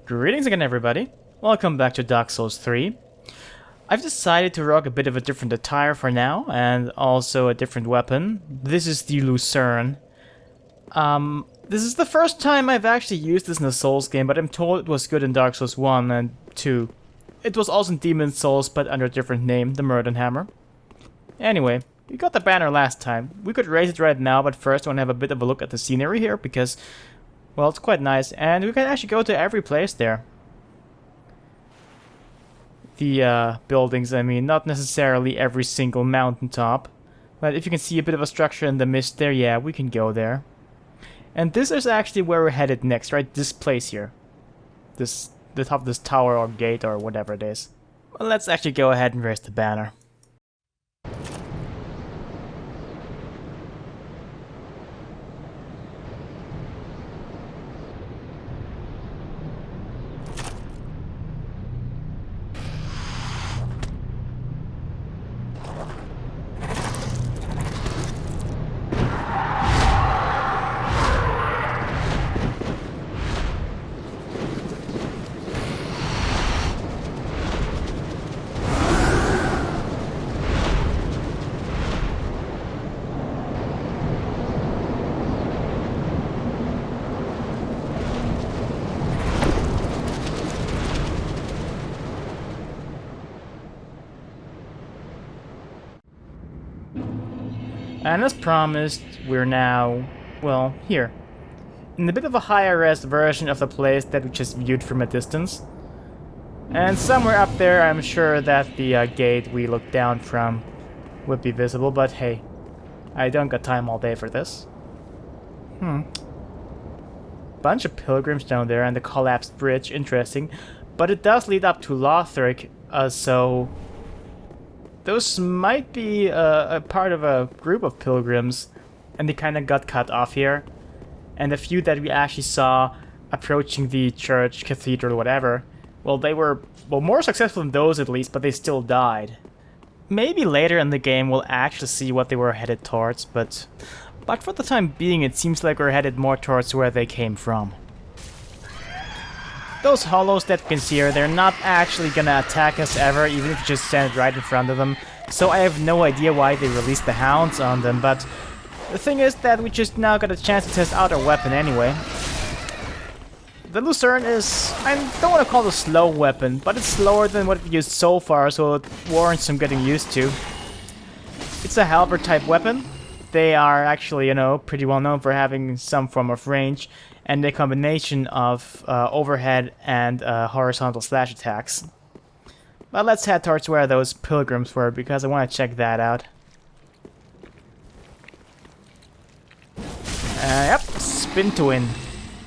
Greetings again, everybody. Welcome back to Dark Souls 3. I've decided to rock a bit of a different attire for now, and also a different weapon. This is the Lucerne. This is the first time I've actually used this in a Souls game, but I'm told it was good in Dark Souls 1 and 2. It was also in Demon's Souls, but under a different name, the Murden Hammer. Anyway, we got the banner last time. We could raise it right now, but first I want to have a bit of a look at the scenery here, because... well, it's quite nice, and we can actually go to every place there. The buildings, I mean, not necessarily every single mountaintop, but if you can see a bit of a structure in the mist there, yeah, we can go there. And this is actually where we're headed next, right? This place here. The top of this tower or gate or whatever it is. Well, let's actually go ahead and raise the banner. And as promised, we're now, well, here. In a bit of a higher res version of the place that we just viewed from a distance. And somewhere up there, I'm sure that the gate we looked down from would be visible, but hey, I don't got time all day for this. Bunch of pilgrims down there and the collapsed bridge, interesting. But it does lead up to Lothric, so... those might be a part of a group of pilgrims, and they kind of got cut off here. And the few that we actually saw approaching the church, cathedral, whatever, well, they were, well, more successful than those at least, but they still died. Maybe later in the game we'll actually see what they were headed towards, but for the time being it seems like we're headed more towards where they came from. Those hollows that you can see here, they're not actually gonna attack us ever, even if you just stand right in front of them. So I have no idea why they released the hounds on them, but the thing is that we just now got a chance to test out our weapon anyway. The Lucerne is, I don't want to call it a slow weapon, but it's slower than what we've used so far, so it warrants some getting used to. It's a halberd type weapon. They are actually, you know, pretty well known for having some form of range, and a combination of overhead and horizontal slash attacks. But let's head towards where those pilgrims were, because I want to check that out. Yep, spin to win.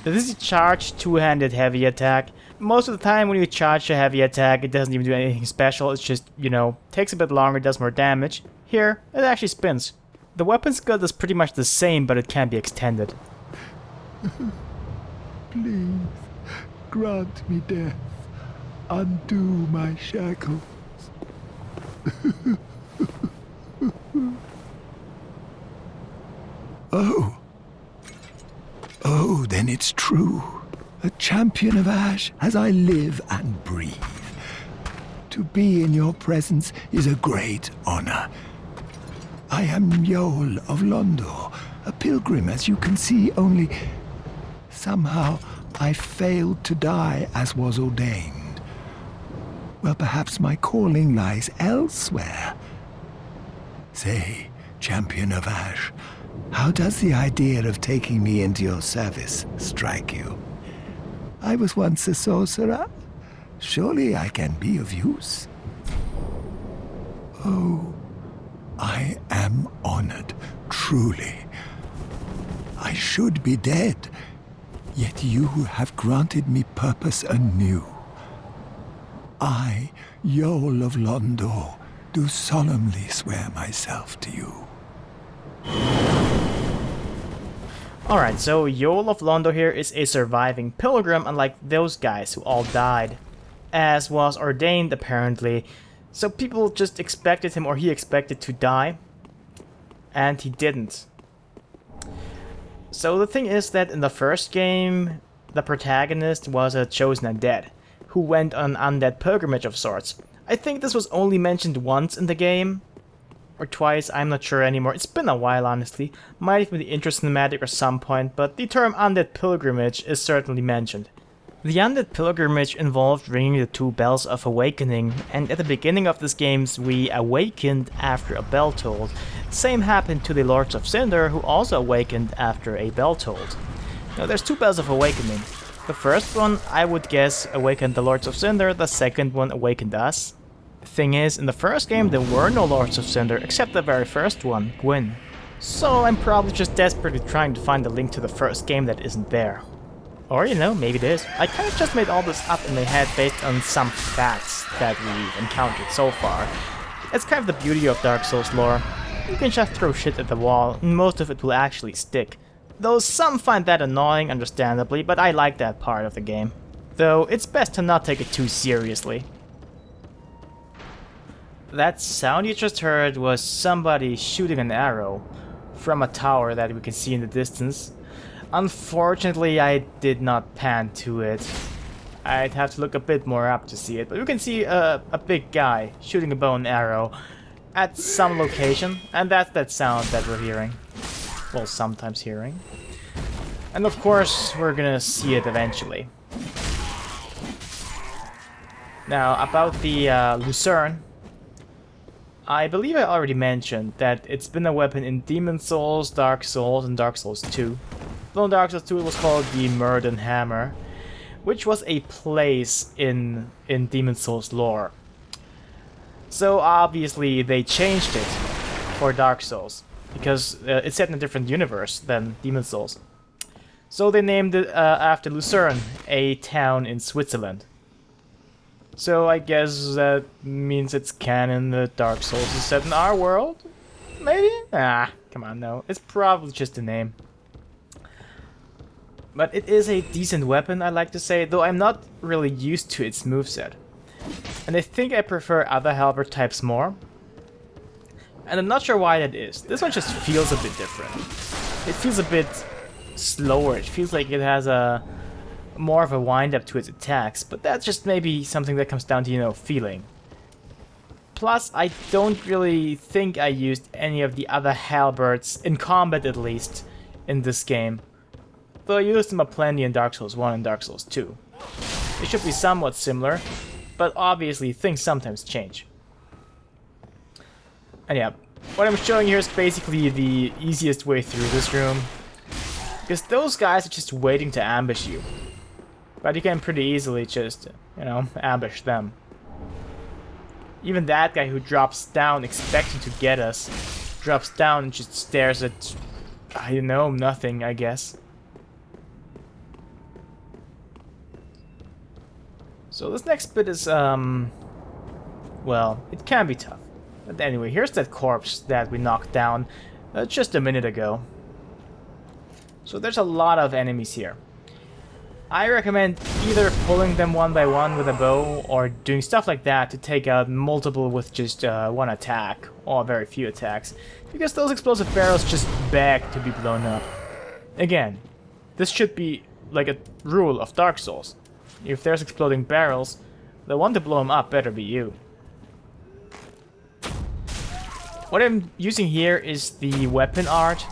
This is a charged two-handed heavy attack. Most of the time when you charge a heavy attack, it doesn't even do anything special, it's just, you know, takes a bit longer, does more damage. Here, it actually spins. The weapon skill is pretty much the same, but it can be extended. Please, grant me death. Undo my shackles. Oh, then it's true. A champion of Ash as I live and breathe. To be in your presence is a great honor. I am Yoel of Londor, a pilgrim, as you can see, only somehow I failed to die as was ordained. Well, perhaps my calling lies elsewhere. Say, champion of Ash, how does the idea of taking me into your service strike you? I was once a sorcerer. Surely I can be of use. Oh, I am honored, truly. I should be dead, yet you have granted me purpose anew. I, Yoel of Londor, do solemnly swear myself to you. Alright, so Yoel of Londor here is a surviving pilgrim, unlike those guys who all died. As was ordained, apparently. So people just expected him, or he expected to die. And he didn't. So the thing is that in the first game, the protagonist was a chosen undead, who went on an undead pilgrimage of sorts. I think this was only mentioned once in the game, or twice, I'm not sure anymore. It's been a while, honestly. Might have been the intro cinematic at some point, but the term undead pilgrimage is certainly mentioned. The undead pilgrimage involved ringing the 2 bells of awakening, and at the beginning of this game we awakened after a bell tolled. Same happened to the Lords of Cinder, who also awakened after a bell tolled. Now there's 2 bells of awakening. The first one, I would guess, awakened the Lords of Cinder, the second one awakened us. Thing is, in the first game there were no Lords of Cinder, except the very first one, Gwyn. So I'm probably just desperately trying to find a link to the first game that isn't there. Or, you know, maybe it is. I kind of just made all this up in my head based on some facts that we've encountered so far. It's kind of the beauty of Dark Souls lore. You can just throw shit at the wall, and most of it will actually stick. Though some find that annoying, understandably, but I like that part of the game. Though, it's best to not take it too seriously. That sound you just heard was somebody shooting an arrow from a tower that we can see in the distance. Unfortunately, I did not pan to it. I'd have to look a bit more up to see it, but you can see a big guy shooting a bow and arrow at some location, and that's that sound that we're hearing. Well, sometimes hearing. And of course, we're gonna see it eventually. Now, about the Lucerne, I believe I already mentioned that it's been a weapon in Demon Souls, Dark Souls, and Dark Souls 2. Though in Dark Souls 2 it was called the Murden Hammer, which was a place in Demon Souls lore. So obviously they changed it for Dark Souls, because it's set in a different universe than Demon Souls. So they named it after Lucerne, a town in Switzerland. So I guess that means it's canon that Dark Souls is set in our world? Maybe? Ah, come on, no. It's probably just a name. But it is a decent weapon, I like to say, though I'm not really used to its moveset. And I think I prefer other halberd types more. And I'm not sure why that is. This one just feels a bit different. It feels a bit slower. It feels like it has a more of a wind-up to its attacks, but that's just maybe something that comes down to, you know, feeling. Plus, I don't really think I used any of the other halberds, in combat at least, in this game. Though I used them aplenty in Dark Souls 1 and Dark Souls 2. They should be somewhat similar, but obviously things sometimes change. And yeah, what I'm showing here is basically the easiest way through this room, because those guys are just waiting to ambush you. But you can pretty easily just, you know, ambush them. Even that guy who drops down expecting to get us, drops down and just stares at, I don't know, nothing, I guess. So this next bit is, well, it can be tough. But anyway, here's that corpse that we knocked down just a minute ago. So there's a lot of enemies here. I recommend either pulling them one by one with a bow or doing stuff like that to take out multiple with just one attack or very few attacks, because those explosive barrels just beg to be blown up. Again, this should be like a rule of Dark Souls. If there's exploding barrels, the one to blow them up better be you. What I'm using here is the weapon art,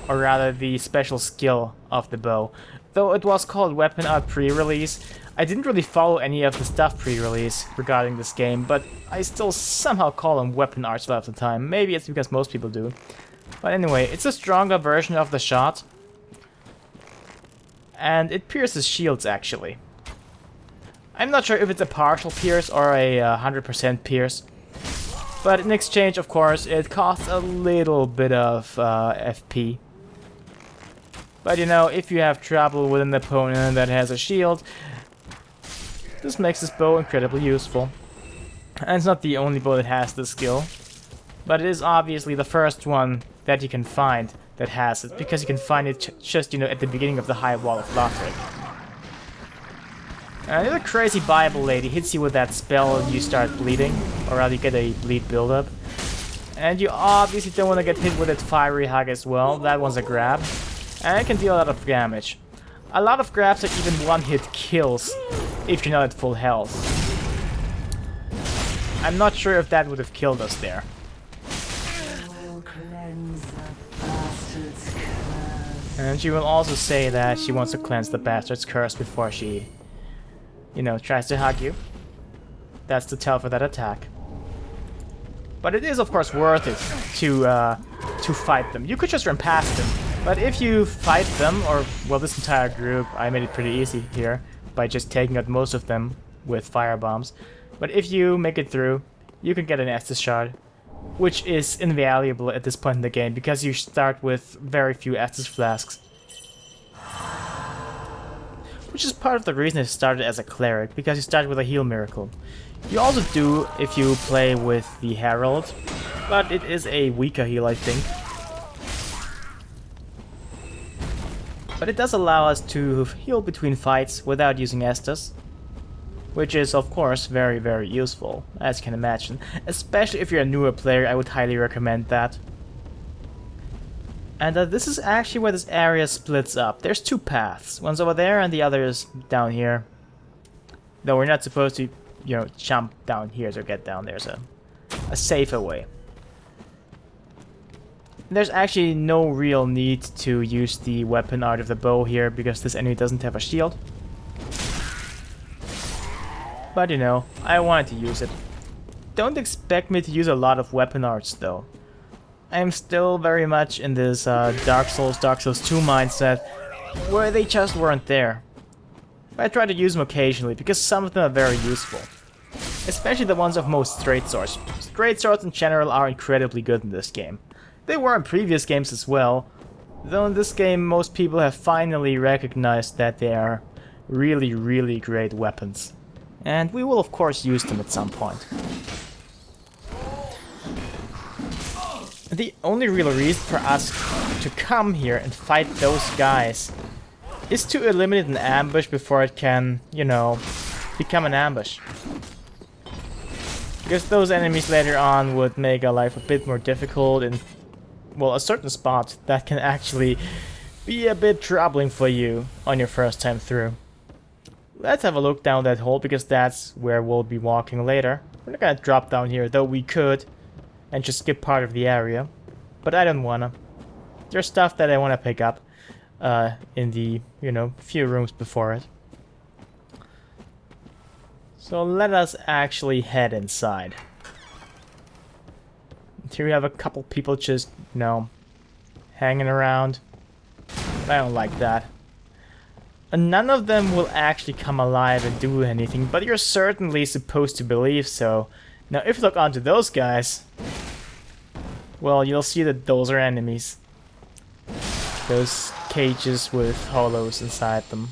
or rather the special skill of the bow. Though it was called weapon art pre-release, I didn't really follow any of the stuff pre-release regarding this game, but I still somehow call them weapon arts a lot of the time. Maybe it's because most people do. But anyway, it's a stronger version of the shot. And it pierces shields, actually. I'm not sure if it's a partial pierce or a 100% pierce. But in exchange, of course, it costs a little bit of FP. But you know, if you have trouble with an opponent that has a shield, this makes this bow incredibly useful. And it's not the only bow that has this skill, but it is obviously the first one that you can find that has it, because you can find it just, you know, at the beginning of the High Wall of Lothric. And if a crazy Bible lady hits you with that spell, you start bleeding, or rather you get a bleed buildup. And you obviously don't want to get hit with that fiery hug as well. That one's a grab. And it can deal a lot of damage. A lot of grabs are even one-hit kills if you're not at full health. I'm not sure if that would have killed us there. And she will also say that she wants to cleanse the bastard's curse before she, you know, tries to hug you. That's the tell for that attack. But it is, of course, worth it to fight them. You could just run past them, but if you fight them, or, well, this entire group, I made it pretty easy here by just taking out most of them with firebombs. But if you make it through, you can get an Estus shard, which is invaluable at this point in the game, because you start with very few Estus flasks. Which is part of the reason I started as a cleric, because you start with a heal miracle. You also do if you play with the Herald, but it is a weaker heal, I think. But it does allow us to heal between fights without using Estus, which is, of course, very, very useful, as you can imagine. Especially if you're a newer player, I would highly recommend that. And this is actually where this area splits up. There's two paths. One's over there and the other is down here. Though we're not supposed to, you know, jump down here to get down. There's a safer way. There's actually no real need to use the weapon art of the bow here, because this enemy doesn't have a shield. But you know, I wanted to use it. Don't expect me to use a lot of weapon arts though. I'm still very much in this Dark Souls 2 mindset, where they just weren't there. But I try to use them occasionally, because some of them are very useful. Especially the ones of most straight swords. Straight swords in general are incredibly good in this game. They were in previous games as well, though in this game most people have finally recognized that they are really, really great weapons. And we will of course use them at some point. The only real reason for us to come here and fight those guys is to eliminate an ambush before it can, you know, become an ambush. Because those enemies later on would make our life a bit more difficult in, well, a certain spot that can actually be a bit troubling for you on your first time through. Let's have a look down that hole, because that's where we'll be walking later. We're not gonna drop down here, though we could, and just skip part of the area. But I don't wanna. There's stuff that I wanna pick up in the, you know, few rooms before it. So let us actually head inside. Here we have a couple people just, you know, hanging around. I don't like that. And none of them will actually come alive and do anything, but you're certainly supposed to believe so. Now if you look onto those guys, well, you'll see that those are enemies. Those cages with hollows inside them.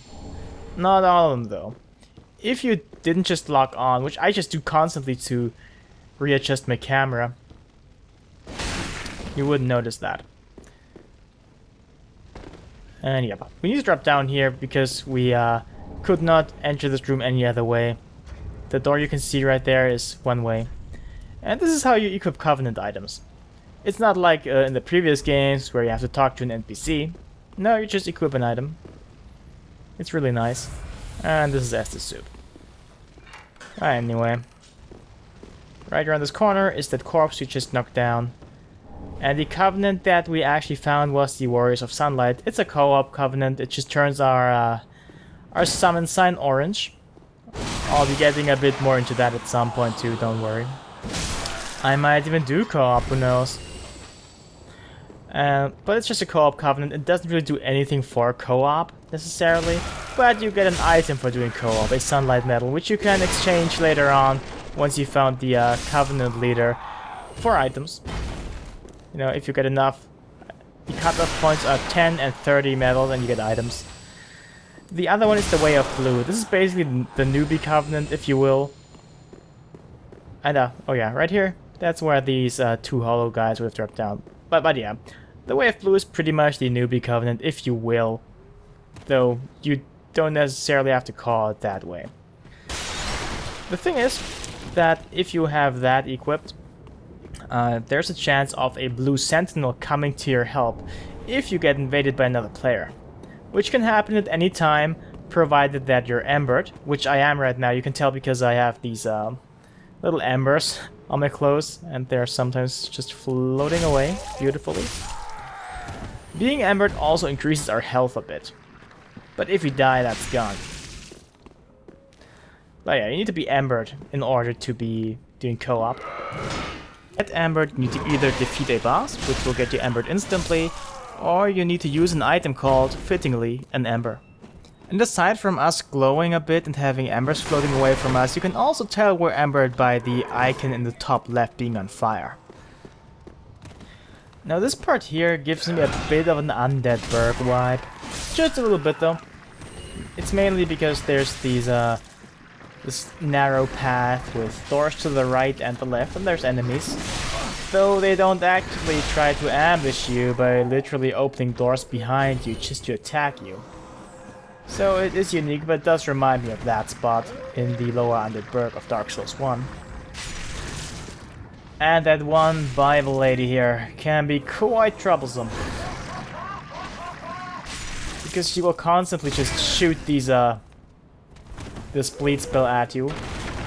Not all of them though. If you didn't just lock on, which I just do constantly to readjust my camera, you wouldn't notice that. And yeah, we need to drop down here because we could not enter this room any other way. The door you can see right there is one way. And this is how you equip Covenant items. It's not like in the previous games where you have to talk to an NPC. No, you just equip an item. It's really nice. And this is Estus soup. Anyway. Right around this corner is that corpse we just knocked down. And the covenant that we actually found was the Warriors of Sunlight. It's a co-op covenant. It just turns our summon sign orange. I'll be getting a bit more into that at some point too, don't worry. I might even do co-op, who knows. But it's just a co-op covenant. It doesn't really do anything for co-op necessarily. But you get an item for doing co-op, a sunlight medal, which you can exchange later on once you found the covenant leader for items. You know, if you get enough, the cutoff points are 10 and 30 medals and you get items. The other one is the Way of Blue. This is basically the newbie covenant, if you will. And oh yeah, right here, that's where these two hollow guys would have dropped down. But yeah, the Way of Blue is pretty much the newbie covenant, if you will. Though you don't necessarily have to call it that way. The thing is that if you have that equipped, there's a chance of a blue sentinel coming to your help if you get invaded by another player. which can happen at any time, provided that you're embered, which I am right now. You can tell because I have these little embers on my clothes, and they're sometimes just floating away beautifully. Being embered also increases our health a bit, but if you die, that's gone. But yeah, you need to be embered in order to be doing co-op. At embered, you need to either defeat a boss, which will get you embered instantly, or you need to use an item called, fittingly, an ember. And aside from us glowing a bit and having embers floating away from us, you can also tell we're embered by the icon in the top left being on fire. Now this part here gives me a bit of an Undead Burg vibe. Just a little bit though. It's mainly because there's these this narrow path with doors to the right and the left, and there's enemies. Though they don't actively try to ambush you by literally opening doors behind you just to attack you. So it is unique, but it does remind me of that spot in the lower Undead Burg of Dark Souls 1. And that one Bible lady here can be quite troublesome. Because she will constantly just shoot these this bleed spell at you.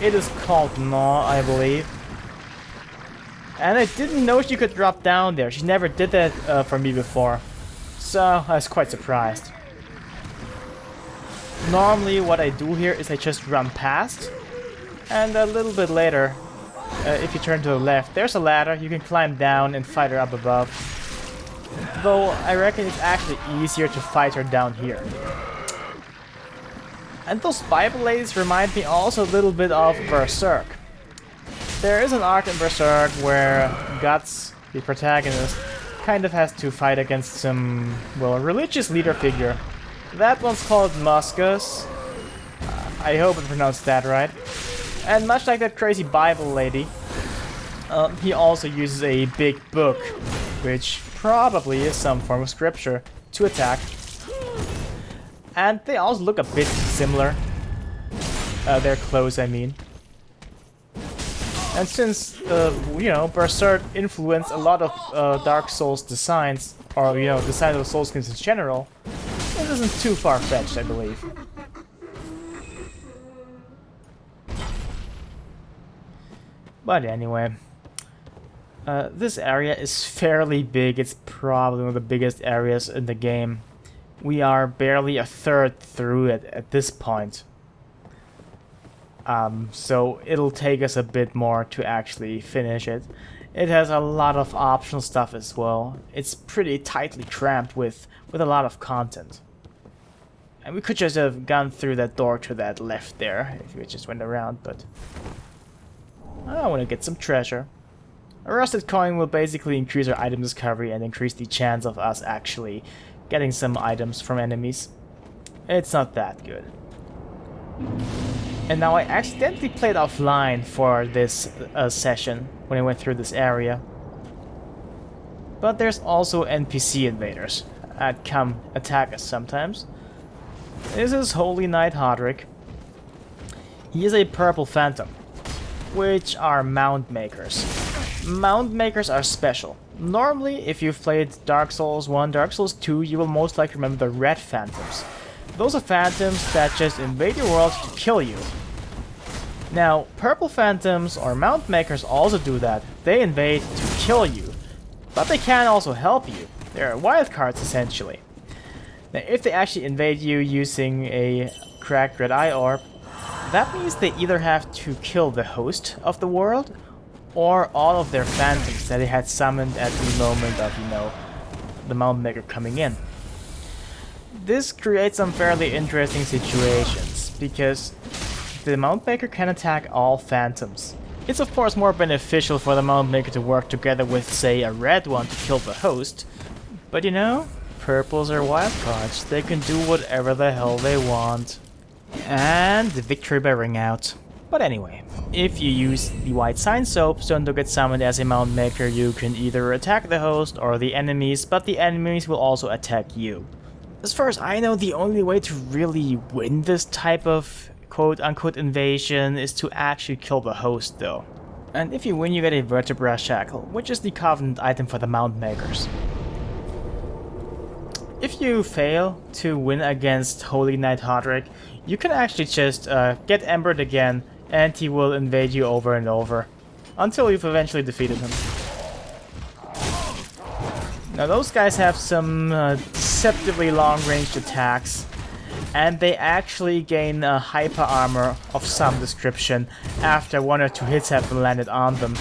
It is called Gnaw, I believe. And I didn't know she could drop down there. She never did that for me before. So I was quite surprised. Normally what I do here is I just run past. And a little bit later, if you turn to the left, there's a ladder. You can climb down and fight her up above. Though I reckon it's actually easier to fight her down here. And those Bible ladies remind me also a little bit of Berserk. There is an arc in Berserk where Guts, the protagonist, kind of has to fight against some, well, a religious leader figure. That one's called Muscus. I hope I pronounced that right. And much like that crazy Bible lady, he also uses a big book, which probably is some form of scripture, to attack. And they also look a bit similar. Their clothes, I mean. And since, you know, Berserk influenced a lot of Dark Souls designs, or, you know, design of Soul skins in general, it isn't too far-fetched, I believe. But anyway, this area is fairly big. It's probably one of the biggest areas in the game. We are barely a third through it at this point. So it'll take us a bit more to actually finish it. It has a lot of optional stuff as well. It's pretty tightly cramped with a lot of content. And we could just have gone through that door to that left there if we just went around, but I want to get some treasure. A rusted coin will basically increase our item discovery and increase the chance of us actually getting some items from enemies. It's not that good. And now I accidentally played offline for this session when I went through this area. But there's also NPC invaders that come attack us sometimes. This is Holy Knight Hodrick. He is a purple phantom, which are mound makers. Mound makers are special. Normally, if you've played Dark Souls 1, Dark Souls 2, you will most likely remember the red phantoms. Those are phantoms that just invade your world to kill you. Now, purple phantoms or mound makers also do that. They invade to kill you. But they can also help you. They're wildcards essentially. Now, if they actually invade you using a cracked red eye orb, that means they either have to kill the host of the world or all of their phantoms that they had summoned at the moment of, you know, the mound maker coming in. This creates some fairly interesting situations, because the mound maker can attack all phantoms. It's of course more beneficial for the mound maker to work together with, say, a red one to kill the host, but you know, purples are wildcards. They can do whatever the hell they want. And the victory by ring out. But anyway, if you use the white sign soapstone to get summoned as a mound maker, you can either attack the host or the enemies, but the enemies will also attack you. As far as I know, the only way to really win this type of quote-unquote invasion is to actually kill the host though. And if you win, you get a Vertebra Shackle, which is the Covenant item for the mound makers. if you fail to win against Holy Knight Hodrick, you can actually just get Embered again, and he will invade you over and over, until you've eventually defeated him. Now those guys have some deceptively long-ranged attacks, and they actually gain hyper armor of some description after 1 or 2 hits have been landed on them.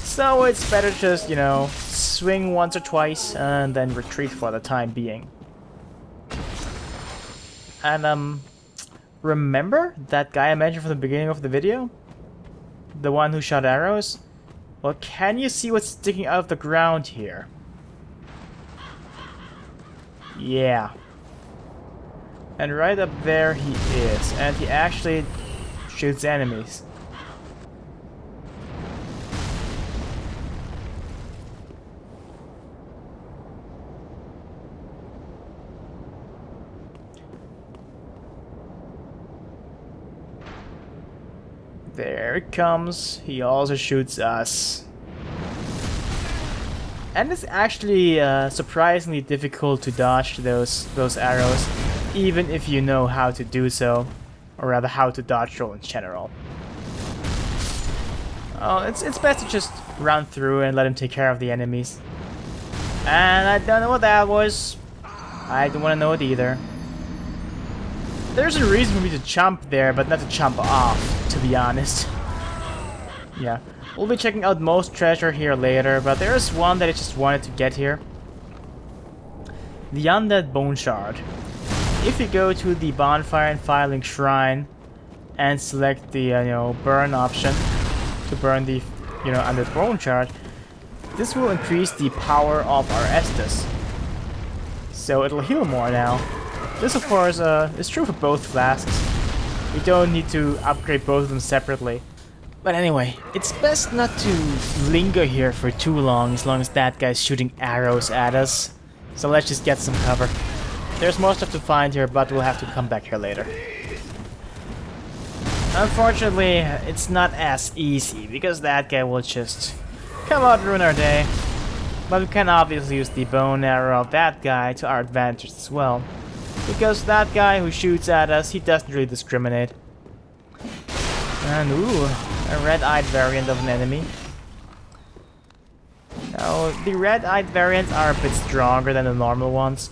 So it's better just, you know, swing once or twice and then retreat for the time being. And remember that guy I mentioned from the beginning of the video? The one who shot arrows? Well, can you see what's sticking out of the ground here? Yeah. And right up there he is, and he actually shoots enemies. There it comes. He also shoots us. And it's actually surprisingly difficult to dodge those arrows, even if you know how to do so, or rather how to dodge roll in general. Oh, it's best to just run through and let him take care of the enemies. And I don't know what that was. I don't want to know it either. There's a reason for me to jump there, but not to jump off, to be honest. Yeah. We'll be checking out most treasure here later, but there is one that I just wanted to get here. The Undead Bone Shard. If you go to the Bonfire and Filing Shrine and select the burn option to burn the Undead Bone Shard, this will increase the power of our Estus. So it'll heal more now. This of course is true for both flasks. We don't need to upgrade both of them separately. But anyway, it's best not to linger here for too long as that guy's shooting arrows at us. So let's just get some cover. There's more stuff to find here, but we'll have to come back here later. Unfortunately, it's not as easy, because that guy will just come out and ruin our day. But we can obviously use the bone arrow of that guy to our advantage as well. Because that guy who shoots at us, he doesn't really discriminate. And ooh, a red-eyed variant of an enemy. Now, the red-eyed variants are a bit stronger than the normal ones.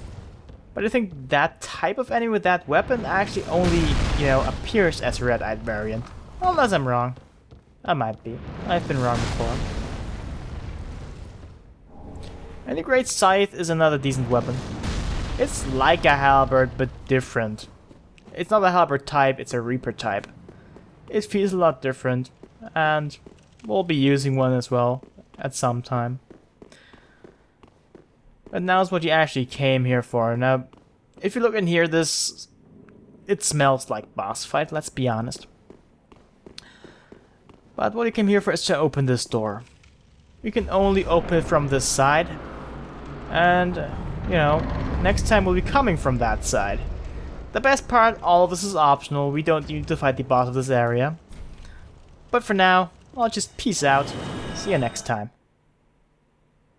But I think that type of enemy with that weapon actually only, appears as a red-eyed variant. Unless I'm wrong. I might be. I've been wrong before. And the Great Scythe is another decent weapon. It's like a halberd, but different. It's not a halberd type, it's a reaper type. It feels a lot different, and we'll be using one as well at some time. But now's what you actually came here for. Now, if you look in here, it smells like boss fight, let's be honest. But what you came here for is to open this door. You can only open it from this side, and, next time we'll be coming from that side. The best part, all of this is optional, we don't need to fight the boss of this area. But for now, I'll just peace out, see you next time.